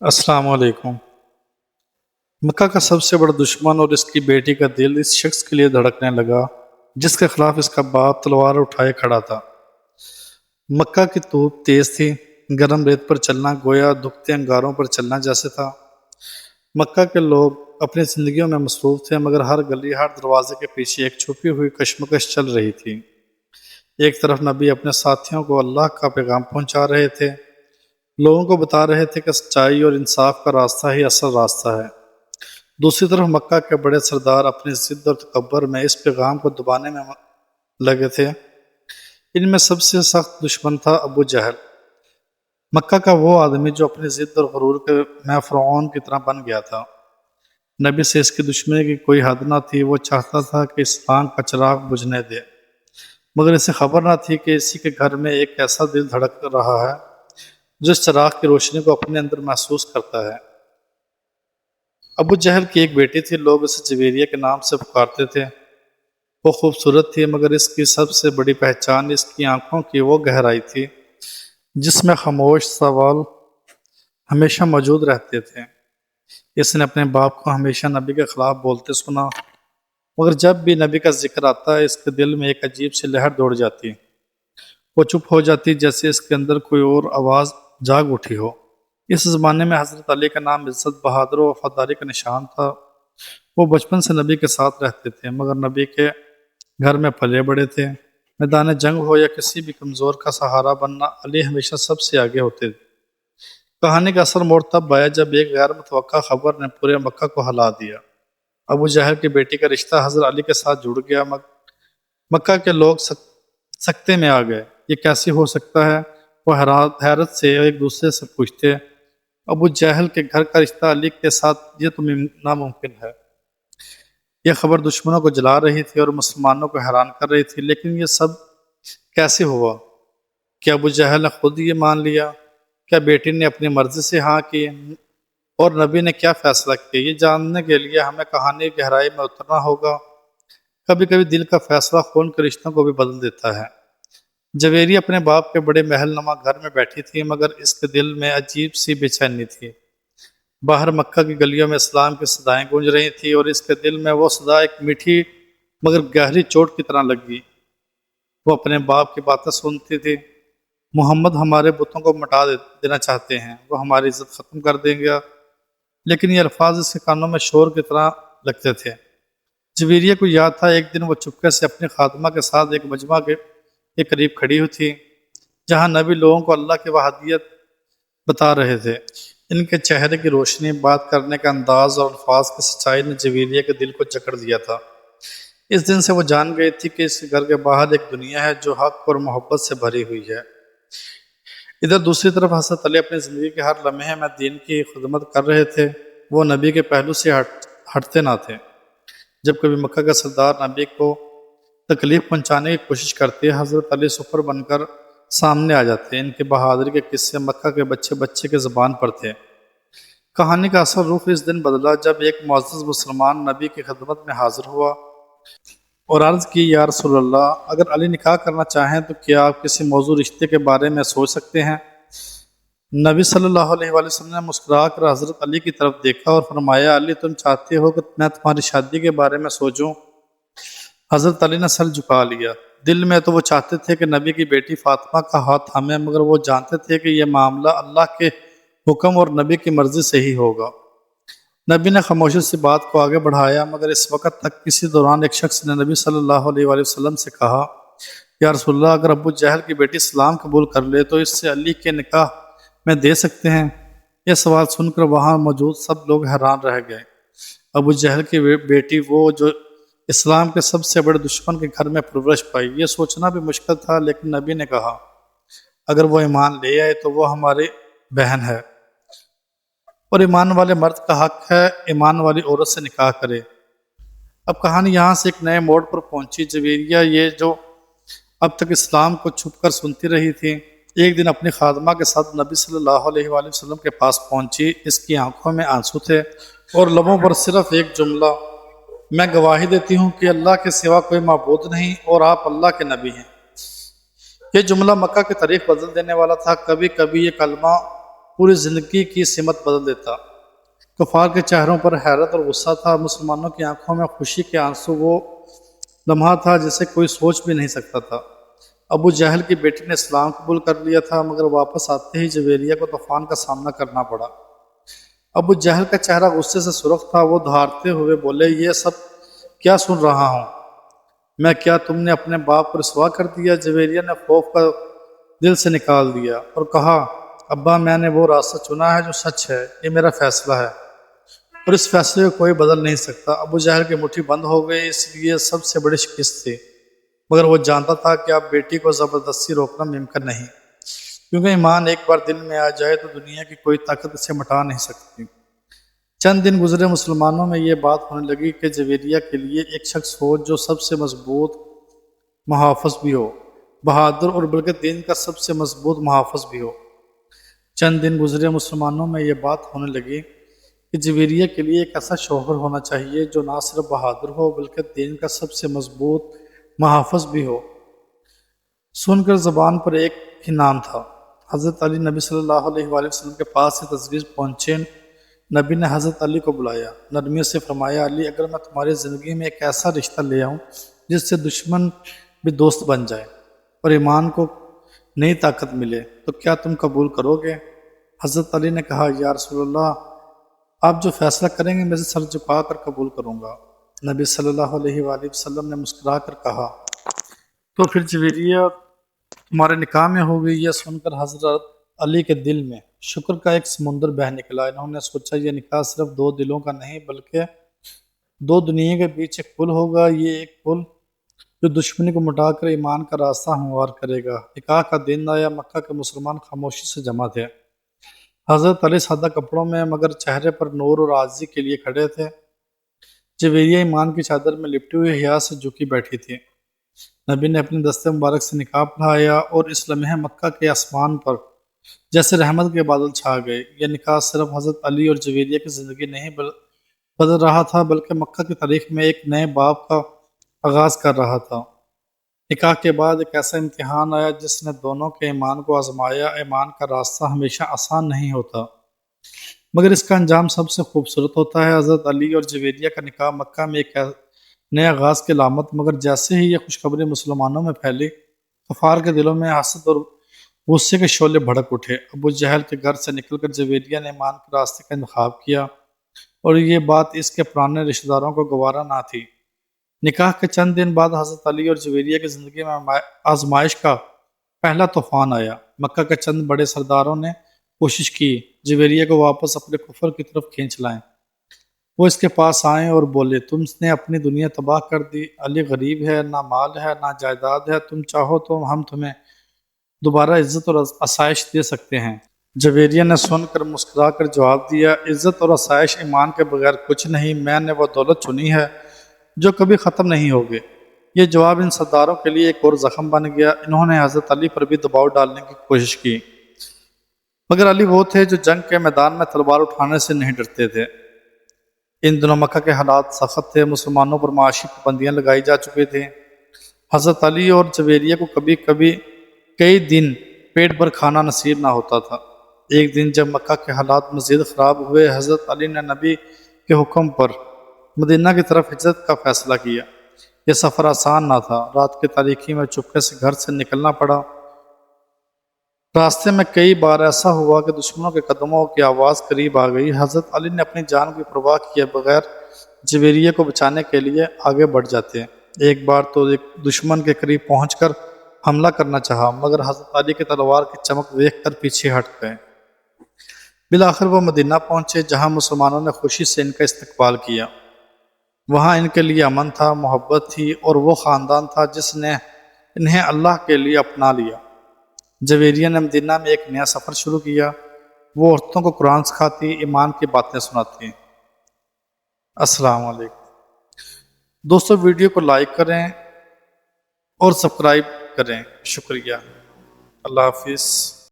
السلام علیکم۔ مکہ کا سب سے بڑا دشمن اور اس کی بیٹی کا دل اس شخص کے لیے دھڑکنے لگا جس کے خلاف اس کا باپ تلوار اٹھائے کھڑا تھا۔ مکہ کی دھوپ تیز تھی، گرم ریت پر چلنا گویا دکھتے انگاروں پر چلنا جیسے تھا۔ مکہ کے لوگ اپنی زندگیوں میں مصروف تھے، مگر ہر گلی ہر دروازے کے پیچھے ایک چھپی ہوئی کشمکش چل رہی تھی۔ ایک طرف نبی اپنے ساتھیوں کو اللہ کا پیغام پہنچا رہے تھے، لوگوں کو بتا رہے تھے کہ سچائی اور انصاف کا راستہ ہی اصل راستہ ہے۔ دوسری طرف مکہ کے بڑے سردار اپنی ضد اور تکبر میں اس پیغام کو دبانے میں لگے تھے۔ ان میں سب سے سخت دشمن تھا ابو جہل، مکہ کا وہ آدمی جو اپنی ضد اور غرور میں فرعون کی طرح بن گیا تھا۔ نبی سے اس کی دشمنی کی کوئی حد نہ تھی، وہ چاہتا تھا کہ اسلام کا چراغ بجھنے دے، مگر اسے خبر نہ تھی کہ اسی کے گھر میں ایک ایسا دل دھڑک رہا ہے جو اس چراغ کی روشنی کو اپنے اندر محسوس کرتا ہے۔ ابو جہل کی ایک بیٹی تھی، لوگ اسے جویریہ کے نام سے پکارتے تھے۔ وہ خوبصورت تھی، مگر اس کی سب سے بڑی پہچان اس کی آنکھوں کی وہ گہرائی تھی جس میں خاموش سوال ہمیشہ موجود رہتے تھے۔ اس نے اپنے باپ کو ہمیشہ نبی کے خلاف بولتے سنا، مگر جب بھی نبی کا ذکر آتا اس کے دل میں ایک عجیب سی لہر دوڑ جاتی۔ وہ چپ ہو جاتی جیسے اس کے اندر کوئی اور آواز جاگ اٹھی ہو۔ اس زمانے میں حضرت علی کا نام عزت، بہادر و وفاداری کا نشان تھا۔ وہ بچپن سے نبی کے ساتھ رہتے تھے، مگر نبی کے گھر میں پلے بڑے تھے۔ میدان جنگ ہو یا کسی بھی کمزور کا سہارا بننا، علی ہمیشہ سب سے آگے ہوتے تھے۔ کہانی کا اصل موڑ تب آیا جب ایک غیر متوقع خبر نے پورے مکہ کو ہلا دیا۔ ابو جہل کی بیٹی کا رشتہ حضرت علی کے ساتھ جڑ گیا۔ مکہ کے لوگ سکتے میں آ گئے، یہ کیسے ہو سکتا ہے؟ وہ حیرت سے ایک دوسرے سے پوچھتے، ابو جہل کے گھر کا رشتہ علی کے ساتھ، یہ تو ناممکن ہے۔ یہ خبر دشمنوں کو جلا رہی تھی اور مسلمانوں کو حیران کر رہی تھی۔ لیکن یہ سب کیسے ہوا؟ کیا ابو جہل نے خود یہ مان لیا؟ کیا بیٹی نے اپنی مرضی سے ہاں کی؟ اور نبی نے کیا فیصلہ کیا؟ یہ جاننے کے لیے ہمیں کہانی کی گہرائی میں اترنا ہوگا۔ کبھی کبھی دل کا فیصلہ خون کے رشتوں کو بھی بدل دیتا ہے۔ جویریہ اپنے باپ کے بڑے محل نما گھر میں بیٹھی تھی، مگر اس کے دل میں عجیب سی بے چینی تھی۔ باہر مکہ کی گلیوں میں اسلام کی صدائیں گونج رہی تھی اور اس کے دل میں وہ صدا ایک میٹھی مگر گہری چوٹ کی طرح لگی۔ وہ اپنے باپ کی باتیں سنتی تھی، محمد ہمارے بتوں کو مٹا دینا چاہتے ہیں، وہ ہماری عزت ختم کر دیں گے۔ لیکن یہ الفاظ اس کے کانوں میں شور کی طرح لگتے تھے۔ جویریہ کو یاد تھا ایک دن وہ چپکے سے اپنی خادمہ کے ساتھ ایک مجمع کے قریب کھڑی ہوئی تھی جہاں نبی لوگوں کو اللہ کی وحدانیت بتا رہے تھے۔ ان کے چہرے کی روشنی، بات کرنے کا انداز اور الفاظ کی سچائی نے جویریہ کے دل کو جکڑ دیا تھا۔ اس دن سے وہ جان گئی تھی کہ اس کے گھر کے باہر ایک دنیا ہے جو حق اور محبت سے بھری ہوئی ہے۔ ادھر دوسری طرف حضرت علی اپنی زندگی کے ہر لمحے میں دین کی خدمت کر رہے تھے۔ وہ نبی کے پہلو سے ہٹتے نہ تھے۔ جب کبھی مکہ کا سردار نبی کو تکلیف پہنچانے کی کوشش کرتے، حضرت علی سفر بن کر سامنے آ جاتے۔ ان کی بہادری کے قصے مکہ کے بچے بچے کے زبان پر تھے۔ کہانی کا اصل رخ اس دن بدلا جب ایک معزز مسلمان نبی کی خدمت میں حاضر ہوا اور عرض کی، یا رسول اللہ، اگر علی نکاح کرنا چاہیں تو کیا آپ کسی موضوع رشتے کے بارے میں سوچ سکتے ہیں؟ نبی صلی اللہ علیہ وآلہ وسلم نے مسکرا کر حضرت علی کی طرف دیکھا اور فرمایا، علی تم چاہتے ہو کہ میں تمہاری شادی کے بارے میں سوچوں؟ حضرت علی نے سر جھکا لیا۔ دل میں تو وہ چاہتے تھے کہ نبی کی بیٹی فاطمہ کا ہاتھ تھامیں، مگر وہ جانتے تھے کہ یہ معاملہ اللہ کے حکم اور نبی کی مرضی سے ہی ہوگا۔ نبی نے خاموشی سے بات کو آگے بڑھایا، مگر اس وقت تک کسی دوران ایک شخص نے نبی صلی اللہ علیہ وآلہ وسلم سے کہا، یا رسول اللہ، اگر ابو جہل کی بیٹی اسلام قبول کر لے تو اس سے علی کے نکاح میں دے سکتے ہیں؟ یہ سوال سن کر وہاں موجود سب لوگ حیران رہ گئے۔ ابو جہل کی بیٹی، وہ جو اسلام کے سب سے بڑے دشمن کے گھر میں پرورش پائی، یہ سوچنا بھی مشکل تھا۔ لیکن نبی نے کہا، اگر وہ ایمان لے آئے تو وہ ہماری بہن ہے، اور ایمان والے مرد کا حق ہے ایمان والی عورت سے نکاح کرے۔ اب کہانی یہاں سے ایک نئے موڑ پر پہنچی۔ جویریہ، یہ جو اب تک اسلام کو چھپ کر سنتی رہی تھی، ایک دن اپنی خادمہ کے ساتھ نبی صلی اللہ علیہ وآلہ وسلم کے پاس پہنچی۔ اس کی آنکھوں میں آنسو تھے اور لبوں پر صرف ایک جملہ، میں گواہی دیتی ہوں کہ اللہ کے سوا کوئی معبود نہیں اور آپ اللہ کے نبی ہیں۔ یہ جملہ مکہ کی تاریخ بدل دینے والا تھا۔ کبھی کبھی یہ کلمہ پوری زندگی کی سمت بدل دیتا۔ کفار کے چہروں پر حیرت اور غصہ تھا، مسلمانوں کی آنکھوں میں خوشی کے آنسو۔ وہ لمحہ تھا جسے کوئی سوچ بھی نہیں سکتا تھا۔ ابو جہل کی بیٹی نے اسلام قبول کر لیا تھا، مگر واپس آتے ہی جویریہ کو طوفان کا سامنا کرنا پڑا۔ ابو جہل کا چہرہ غصے سے سرخ تھا، وہ دھاڑتے ہوئے بولے، یہ سب کیا سن رہا ہوں میں؟ کیا تم نے اپنے باپ کو رسوا کر دیا؟ جویریہ نے خوف کا دل سے نکال دیا اور کہا، ابا میں نے وہ راستہ چنا ہے جو سچ ہے، یہ میرا فیصلہ ہے اور اس فیصلے کو کوئی بدل نہیں سکتا۔ ابو جہل کی مٹھی بند ہو گئی، اس لیے سب سے بڑی شکست تھی، مگر وہ جانتا تھا کہ اب بیٹی کو زبردستی روکنا ممکن نہیں، کیونکہ ایمان ایک بار دل میں آ جائے تو دنیا کی کوئی طاقت اسے مٹا نہیں سکتی۔ چند دن گزرے، مسلمانوں میں یہ بات ہونے لگی کہ جویریہ کے لیے ایک شخص ہو جو سب سے مضبوط محافظ بھی ہو، بہادر اور بلکہ دین کا سب سے مضبوط محافظ بھی ہو۔ چند دن گزرے، مسلمانوں میں یہ بات ہونے لگی کہ جویریہ کے لیے ایک ایسا شوہر ہونا چاہیے جو نہ صرف بہادر ہو بلکہ دین کا سب سے مضبوط محافظ بھی ہو۔ سن کر زبان پر ایک ہی نام تھا۔ حضرت علی نبی صلی اللہ علیہ وآلہ وسلم کے پاس سے تجویز پہنچے۔ نبی نے حضرت علی کو بلایا، نرمی سے فرمایا، علی اگر میں تمہاری زندگی میں ایک ایسا رشتہ لے آؤں جس سے دشمن بھی دوست بن جائے اور ایمان کو نئی طاقت ملے تو کیا تم قبول کرو گے؟ حضرت علی نے کہا، یا رسول اللہ، آپ جو فیصلہ کریں گے میں سے سر جھکا کر قبول کروں گا۔ نبی صلی اللہ علیہ وآلہ وسلم نے مسکرا کر کہا، تو پھر جویریہ تمہارے نکاح میں ہو گئی۔ یہ سن کر حضرت علی کے دل میں شکر کا ایک سمندر بہہ نکلا۔ انہوں نے سوچا، یہ نکاح صرف دو دلوں کا نہیں بلکہ دو دنیا کے بیچ ایک پل ہوگا، یہ ایک پل جو دشمنی کو مٹا کر ایمان کا راستہ ہموار کرے گا۔ نکاح کا دن آیا، مکہ کے مسلمان خاموشی سے جمع تھے۔ حضرت علی سادہ کپڑوں میں مگر چہرے پر نور اور عاجزی کے لیے کھڑے تھے۔ جویریہ ایمان کی چادر میں لپٹی ہوئی حیا سے جھکی بیٹھی تھی۔ نبی نے اپنے دستے مبارک سے نکاح پڑھایا اور اس لمحے مکہ کے آسمان پر جیسے رحمت کے بادل چھا گئے۔ یہ نکاح صرف حضرت علی اور جویریہ کی زندگی نہیں بدل رہا تھا بلکہ مکہ کی تاریخ میں ایک نئے باب کا آغاز کر رہا تھا۔ نکاح کے بعد ایک ایسا امتحان آیا جس نے دونوں کے ایمان کو آزمایا۔ ایمان کا راستہ ہمیشہ آسان نہیں ہوتا مگر اس کا انجام سب سے خوبصورت ہوتا ہے۔ حضرت علی اور جویریہ کا نکاح مکہ میں ایک نئے آغاز کی علامت، مگر جیسے ہی یہ خوشخبری مسلمانوں میں پھیلی، کفار کے دلوں میں حسد اور غصے کے شعلے بھڑک اٹھے۔ ابو جہل کے گھر سے نکل کر جویریہ نے ایمان کے راستے کا انتخاب کیا اور یہ بات اس کے پرانے رشتہ داروں کو گوارا نہ تھی۔ نکاح کے چند دن بعد حضرت علی اور جویریہ کی زندگی میں آزمائش کا پہلا طوفان آیا۔ مکہ کے چند بڑے سرداروں نے کوشش کی جویریہ کو واپس اپنے کفر کی طرف کھینچ لائیں۔ وہ اس کے پاس آئیں اور بولے، تم نے اپنی دنیا تباہ کر دی، علی غریب ہے، نہ مال ہے نہ جائیداد ہے، تم چاہو تو ہم تمہیں دوبارہ عزت اور آسائش دے سکتے ہیں۔ جویریہ نے سن کر مسکرا کر جواب دیا، عزت اور آسائش ایمان کے بغیر کچھ نہیں، میں نے وہ دولت چنی ہے جو کبھی ختم نہیں ہوگی۔ یہ جواب ان سرداروں کے لیے ایک اور زخم بن گیا۔ انہوں نے حضرت علی پر بھی دباؤ ڈالنے کی کوشش کی، مگر علی وہ تھے جو جنگ کے میدان میں تلوار اٹھانے سے نہیں ڈرتے تھے۔ ان دنوں مکہ کے حالات سخت تھے، مسلمانوں پر معاشی پابندیاں لگائی جا چکی تھیں۔ حضرت علی اور جویریہ کو کبھی کبھی کئی دن پیٹ بھر کھانا نصیب نہ ہوتا تھا۔ ایک دن جب مکہ کے حالات مزید خراب ہوئے، حضرت علی نے نبی کے حکم پر مدینہ کی طرف ہجرت کا فیصلہ کیا۔ یہ سفر آسان نہ تھا، رات کی تاریکی میں چپکے سے گھر سے نکلنا پڑا۔ راستے میں کئی بار ایسا ہوا کہ دشمنوں کے قدموں کی آواز قریب آ گئی۔ حضرت علی نے اپنی جان کی پرواہ کیے بغیر جویریہ کو بچانے کے لیے آگے بڑھ جاتے۔ ایک بار تو ایک دشمن کے قریب پہنچ کر حملہ کرنا چاہا، مگر حضرت علی کی تلوار کی چمک دیکھ کر پیچھے ہٹ گئے۔ بالآخر وہ مدینہ پہنچے جہاں مسلمانوں نے خوشی سے ان کا استقبال کیا۔ وہاں ان کے لیے امن تھا، محبت تھی اور وہ خاندان تھا جس نے انہیں اللہ کے لیے اپنا لیا۔ جویریہ نے مدینہ میں ایک نیا سفر شروع کیا۔ وہ عورتوں کو قرآن سکھاتی، ایمان کی باتیں سناتی۔ السلام علیکم دوستو، ویڈیو کو لائک کریں اور سبسکرائب کریں۔ شکریہ۔ اللہ حافظ۔